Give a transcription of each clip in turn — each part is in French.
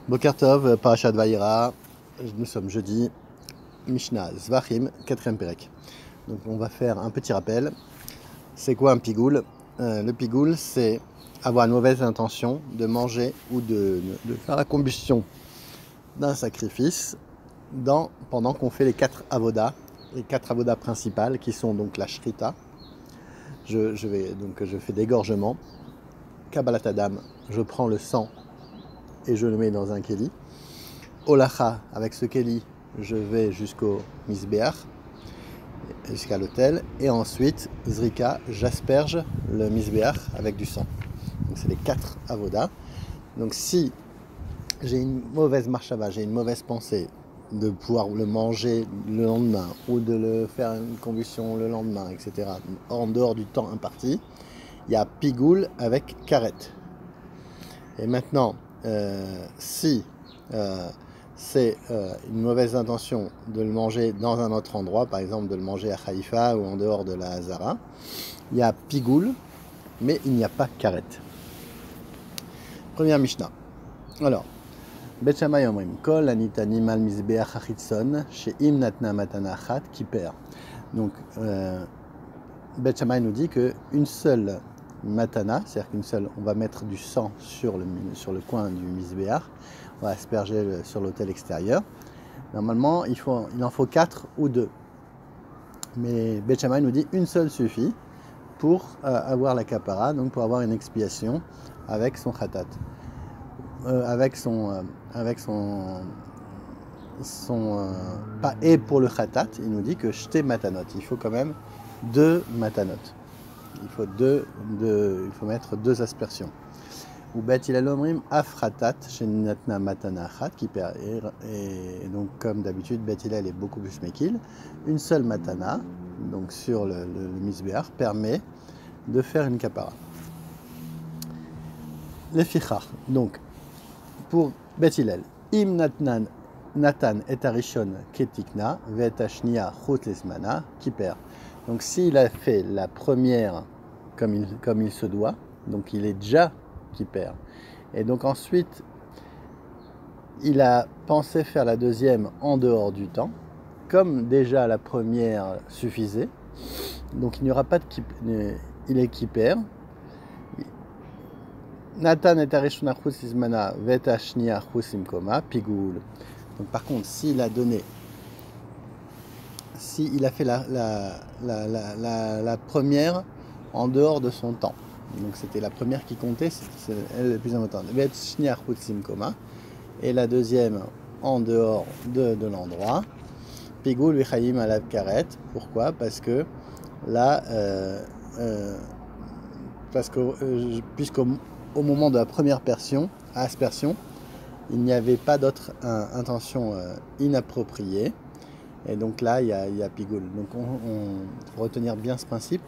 Boker Tov, Parashat Vayera, nous sommes jeudi, Mishnah Zvachim, 4e Pérec. Donc on va faire un petit rappel. C'est quoi un pigoul? Le pigoul, c'est avoir une mauvaise intention de manger ou de faire la combustion d'un sacrifice pendant qu'on fait les 4 avodas, principales qui sont donc la shrita. Je fais d'égorgement, Kabbalat Adam, je prends le sang et je le mets dans un keli. Olacha, avec ce keli, je vais jusqu'au misbéach, jusqu'à l'autel, et ensuite, zrika, j'asperge le misbéach avec du sang. Donc c'est les 4 avodas. Donc si j'ai une mauvaise marchava, j'ai une mauvaise pensée de pouvoir le manger le lendemain ou de le faire une combustion le lendemain, etc., en dehors du temps imparti, il y a pigoul avec karet. Et maintenant, si c'est une mauvaise intention de le manger dans un autre endroit, par exemple de le manger à Haïfa ou en dehors de la Hazara, il y a pigoul, mais il n'y a pas karet. Première Mishnah. Alors, Bet Shammai omrim kol anitani mal mizbeach achitson she'im natna matana achat kiper. Donc, Bet Shammai nous dit qu'une seule matana, c'est-à-dire qu'une seule, on va mettre du sang sur le coin du misbéach, on va asperger sur l'autel extérieur. Normalement, il en faut 4 ou 2. Mais Bet Shammai nous dit une seule suffit pour avoir la kapara, donc pour avoir une expiation avec son khatat. Pas et pour le khatat, il nous dit que shte matanot, il faut quand même 2 matanot. Il faut mettre 2 aspersions. Ou bet il alomrim afratat shenatna matana achat qui perd. Et donc comme d'habitude, bet il est beaucoup plus mekil. Une seule matana, donc sur le misbéach, permet de faire une kapara. Les fichar. Donc pour bet Hillel, im natan et arishon ketikna vet ashnia chut lesmana qui perd. Donc s'il a fait la première comme il se doit, donc il est déjà qui perd. Et donc ensuite, il a pensé faire la deuxième en dehors du temps, comme déjà la première suffisait. Donc il n'y aura pas de il est qui perd. Nathan et arishon chut lesmana vet ashnia chut koma pigoul. Donc par contre, s'il a fait la première en dehors de son temps, donc c'était la première qui comptait, c'est elle la plus importante, et la deuxième en dehors de l'endroit, pigoul vichayim alav karet. Pourquoi? Parce que là, puisqu'au moment de la première aspersion, il n'y avait pas d'autre intention inappropriée. Et donc là, il y a pigoul. Donc il faut retenir bien ce principe.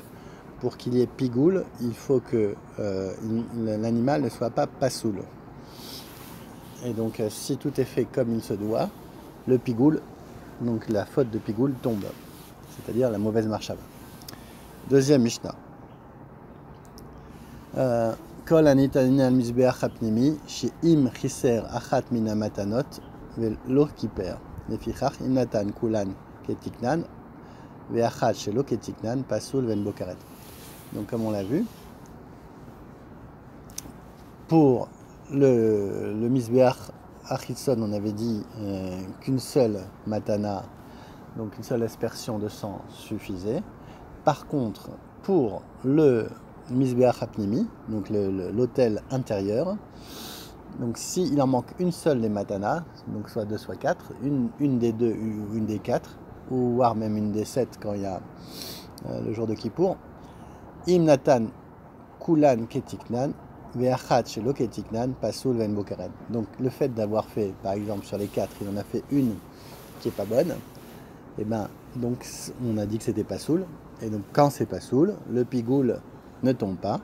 Pour qu'il y ait pigoul, il faut que l'animal ne soit pas pasoul. Et donc si tout est fait comme il se doit, le pigoul, donc la faute de pigoul tombe. C'est-à-dire la mauvaise marchava. Deuxième Mishnah. Kol anitanin al misbeach hapnimi she'im chiser achat mina matanot velo kiper. Lefichach im natan kulan ketiknan ve'achat shelo ketiknan pasul ven bokaret. Donc comme on l'a vu, pour le misbeach achitson, on avait dit qu'une seule matana, donc une seule aspersion de sang suffisait. Par contre, pour le misbeach hapnimi, donc l'autel intérieur, donc s'il en manque une seule des matanas, donc soit 2 soit 4, une des 2 ou une des 4, ou voire même une des 7 quand il y a le jour de Kippour, im natan kulan ketiknan ve'achat shelo ketiknan pasul ven bokaret. Donc le fait d'avoir fait, par exemple sur les 4, il en a fait une qui est pas bonne, et ben donc on a dit que c'était pasoul, et donc quand c'est pasoul, le pigoul ne tombe pas,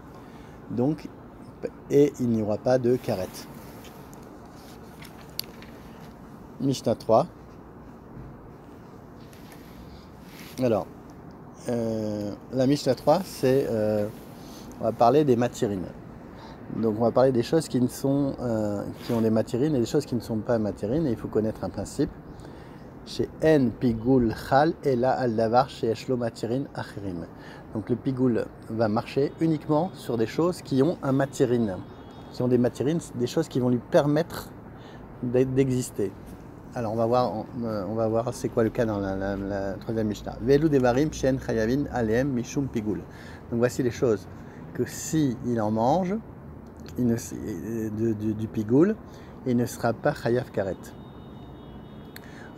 donc et il n'y aura pas de karet. Mishnah 3. Alors, la Mishnah 3, c'est on va parler des matirines. Donc on va parler des choses qui ont des matérines et des choses qui ne sont pas matérines. Et il faut connaître un principe. Chez En Pigul Chal et la al davar chez Eshlo Matirin Achirim. Donc le Pigul va marcher uniquement sur des choses qui ont un matérine, qui ont des matérines, des choses qui vont lui permettre d'exister. Alors on va voir c'est quoi le cas dans la troisième Mishnah. Velu devarim shen chayavin aleem mishum Pigul. Donc voici les choses que si il en mange du Pigul, il ne sera pas chayav karet.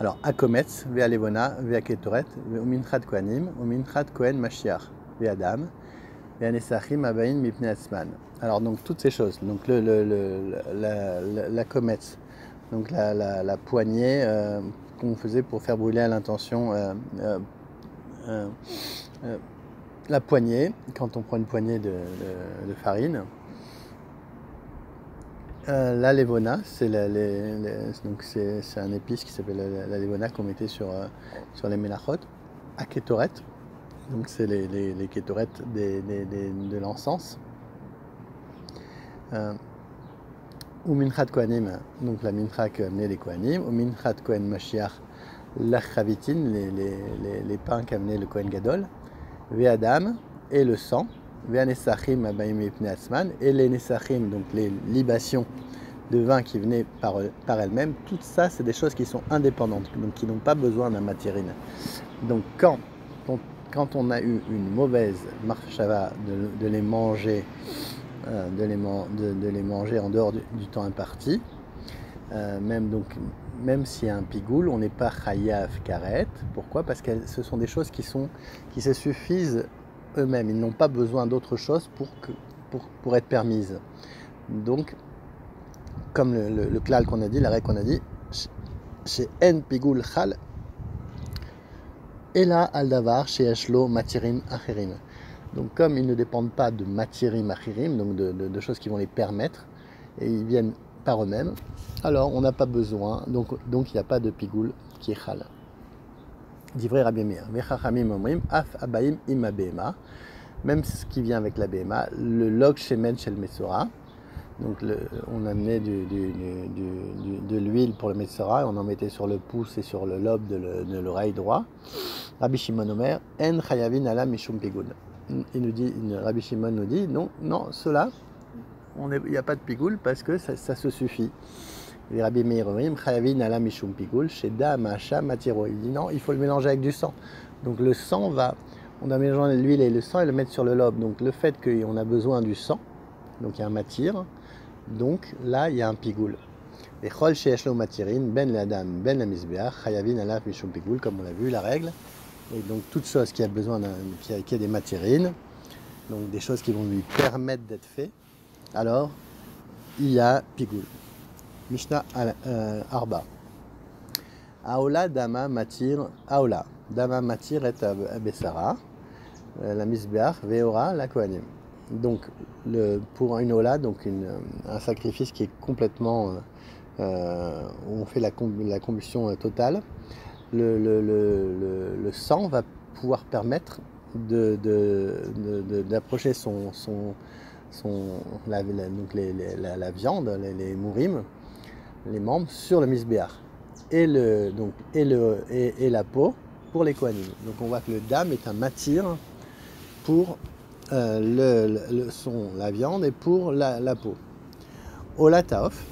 Alors, Akometz, Vea Levona, Vea Ketoret, Uminchat Kohanim, Uminchat Kohen Mashiach, Vea Dam, Vea Nesachim Abain Mipne Atzman. Alors, donc, toutes ces choses. Donc, la Kometz, donc la poignée qu'on faisait pour faire brûler à l'intention la poignée, quand on prend une poignée de farine. La levona, c'est un épice qui s'appelle la levona qu'on mettait sur les melachot. À ketoret, donc c'est les ketoret de l'encens. Ou minchat kohanim, donc la mincha que amenaient les kohanim. Ou minchat kohen mashiach, la chavitin, les pains qu'amenait le kohen gadol. Ve'adam, et le sang. Et les nesachim, donc les libations de vin qui venaient par elles-mêmes, tout ça, c'est des choses qui sont indépendantes, donc qui n'ont pas besoin d'un matérine. Donc quand on a eu une mauvaise marchava de les manger, de les manger en dehors du temps imparti, même s'il y a un pigoul, on n'est pas chayav karet. Pourquoi? Parce que ce sont des choses qui se suffisent eux-mêmes, ils n'ont pas besoin d'autre chose pour être permises. Donc, comme le klal qu'on a dit, la règle qu'on a dit, chez En Pigul Chal, et là, al davar, chez Eshlo Matirim Achirim. Donc, comme ils ne dépendent pas de Matirim Achirim, donc de choses qui vont les permettre, et ils viennent par eux-mêmes, alors on n'a pas besoin, donc il n'y a pas de Pigul qui est Chal. Divrei Rabbi Meir, Vechachamim omrim, af abaim im abema, même ce qui vient avec la béma, le log shemen shel metzora, donc on amenait de l'huile pour le metzora, et on en mettait sur le pouce et sur le lobe de l'oreille droit. Rabbi Shimon Omer, en chayavin ala mishum pigul. Rabbi Shimon nous dit, non, cela, il n'y a pas de pigoul parce que ça se suffit. Et Rabbi Meir omrim, chayavin ala mishum pigul, sheda macha matiro. Il dit non, il faut le mélanger avec du sang. Donc le sang on a mélangé l'huile et le sang et le mettre sur le lobe. Donc le fait qu'on a besoin du sang, donc il y a un matir, donc là il y a un pigoul. Et chol sheyesh lo matirin, ben l'adam, ben la misbeach, chayavin ala mishum pigoul, comme on l'a vu, la règle. Et donc toute chose qui a besoin qui a des matirines, donc des choses qui vont lui permettre d'être fait, alors il y a pigoul. Mishnah Arba. Aola dama matir et abesara, la misbeach veora la kohanim. Donc pour une ola, donc un sacrifice qui est complètement où on fait la combustion totale, le sang va pouvoir permettre d'approcher la viande, les mourim, les membres sur le misbéach et la peau pour les kohanim. Donc on voit que le dam est un matir pour la viande et pour la peau. Ola taof,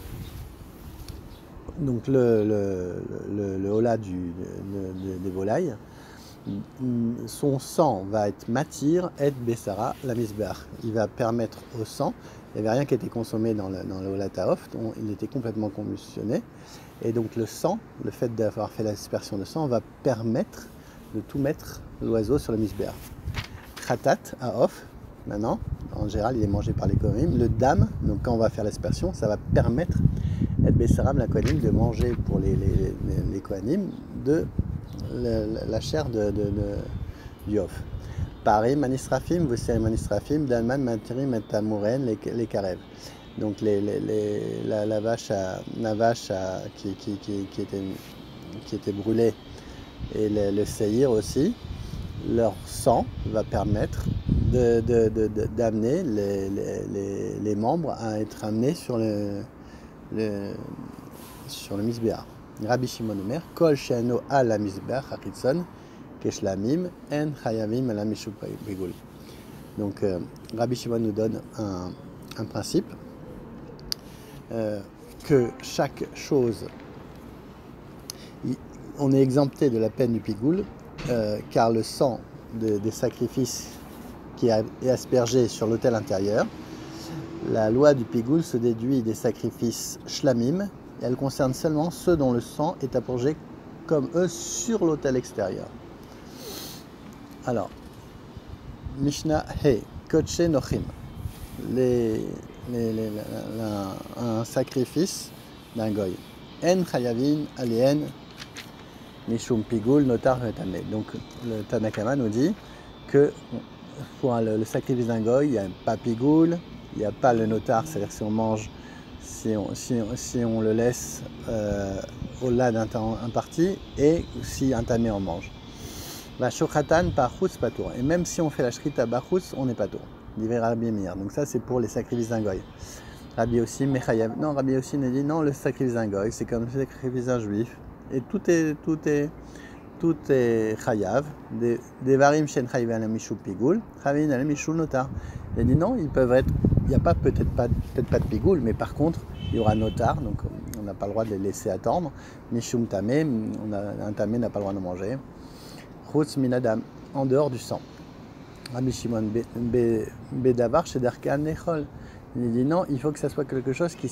donc le hola des volailles, son sang va être matir et bessara la misbeach. Il va permettre au sang, il n'y avait rien qui était consommé dans le hola taof, il était complètement combustionné, et donc le sang, le fait d'avoir fait la dispersion de sang va permettre de tout mettre l'oiseau sur le misbeach. Khatat à off, maintenant, en général il est mangé par les kohanim. Le dam, donc quand on va faire l'aspersion, ça va permettre et Bessaram la kohanim de manger pour les kohanim de la chair du off. Pareil, manisrafim, vous savez manisrafim, dalman matirim et tamouren, les karev. Donc la vache qui était brûlée et le seir aussi, leur sang va permettre d'amener les membres à être amenés sur le Mizbeach. Rabbi Shimon Omer, Kol she'eno al ha-Mizbeach ha-Chitzon, keshlamim, en chayavim ala mishum pigul. Donc Rabbi Shimon nous donne un principe que chaque chose, on est exempté de la peine du pigoul, car le sang des sacrifices qui est aspergé sur l'autel intérieur, la loi du pigoul se déduit des sacrifices shlamim, et elle concerne seulement ceux dont le sang est apporté comme eux sur l'autel extérieur. Alors, Mishnah He, Kodshe Nochim, un sacrifice d'un goy. En Chayavin Alien Mishum Pigul Notar Vetame. Donc le Tanakama nous dit que pour le sacrifice d'un goy, il n'y a pas Pigul, il n'y a pas le notar, c'est-à-dire si on mange, si on le laisse au-delà d'un temps imparti, et si un tamé en mange. La shokhatan par chutz patour. Et même si on fait la shrita bachutz, on n'est pas tour. Divrei Rabbi Meir. Donc ça c'est pour les sacrifices d'un goy. Rabbi aussi mechayav. Non, Rabbi aussi nous dit non, le sacrifice d'un goy, c'est comme le sacrifice d'un juif. Et tout est chayav. Des varim shen chayvin la mishul pigoul, chavin la mishul notar. Il dit non, ils peuvent être. Il n'y a pas peut-être pas de pigoul, mais par contre il y aura notar, donc on n'a pas le droit de les laisser attendre. Mishum tamé, un tamé n'a pas le droit de manger. Chutz minadam, en dehors du sang. Rabbi Shimon Bedavar chez Darkan Nechol. Il dit non, il faut que ça soit quelque chose qui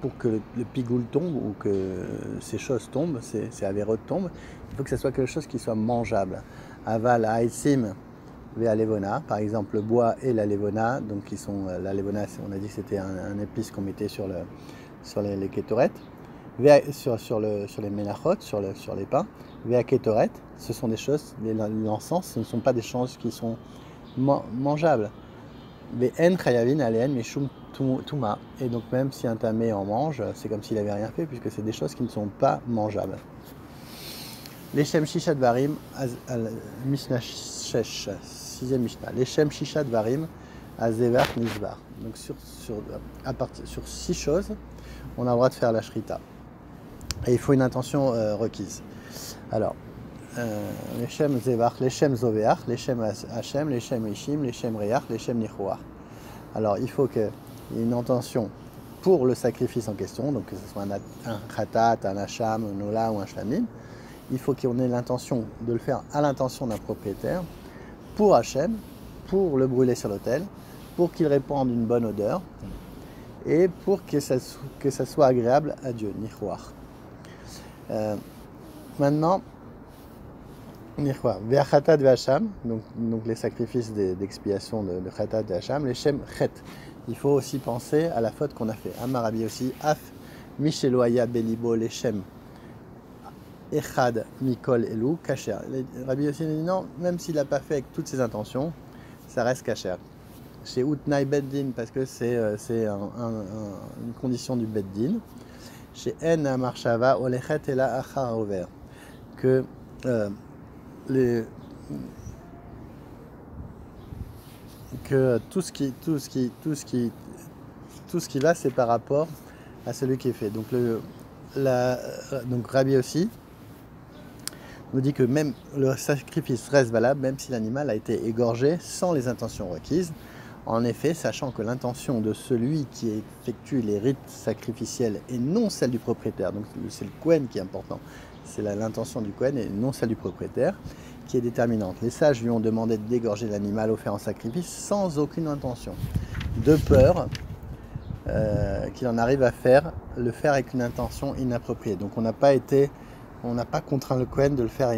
pour que le pigoul tombe ou que ces choses tombent, ces avérot tombent, il faut que ça soit quelque chose qui soit mangeable. Aval haïsim vea levona, par exemple le bois et la levona, donc qui sont la levona, on a dit que c'était un épice qu'on mettait sur les kétorettes, sur les menachot, sur les pains. Vea kétoret, ce sont des choses, l'encens, ce ne sont pas des choses qui sont mangeables. Ve'en chayavin alein mishum tuma. Et donc même si un tamé en mange, c'est comme s'il n'avait rien fait, puisque c'est des choses qui ne sont pas mangeables. Leshem shishat varim, Mishnah shesh, 6e Mishnah. Leshem shishat varim, azevar nizvar. Donc sur 6 choses, on a le droit de faire la shrita. Et il faut une intention requise. Alors, Leshem Zevach, Leshem Zoveach, Leshem Hashem, Leshem Ishim, Leshem Reach, Leshem Nichouach. Alors, il faut qu'il y ait une intention pour le sacrifice en question, donc que ce soit un Khatat, un Hacham, un Nola ou un Shlamim. Il faut qu'on ait l'intention de le faire à l'intention d'un propriétaire, pour Hashem, pour le brûler sur l'autel, pour qu'il répande une bonne odeur, et pour que ça soit agréable à Dieu, Nichouach. Maintenant, Ve'achatat ve'hacham, donc les sacrifices d'expiation de Chatat ve'hacham, les shem chet. Il faut aussi penser à la faute qu'on a fait. Amar Rabbi aussi, af misheloaya belibo leshem echad mikol elu kasher. Rabbi aussi dit non, même s'il n'a pas fait avec toutes ses intentions, ça reste kasher. Chez Utnai Beddin, parce que c'est une condition du Beddin. Chez En Amarshava, Olechet et la Achar Over, que tout ce qui va, c'est par rapport à celui qui est fait. Donc donc Rabbi aussi nous dit que même le sacrifice reste valable, même si l'animal a été égorgé sans les intentions requises. En effet, sachant que l'intention de celui qui effectue les rites sacrificiels et non celle du propriétaire, donc c'est le Kohen qui est important, c'est l'intention du Kohen et non celle du propriétaire qui est déterminante. Les sages lui ont demandé de dégorger l'animal offert en sacrifice sans aucune intention, de peur qu'il en arrive à le faire avec une intention inappropriée. Donc on n'a pas contraint le Kohen de le faire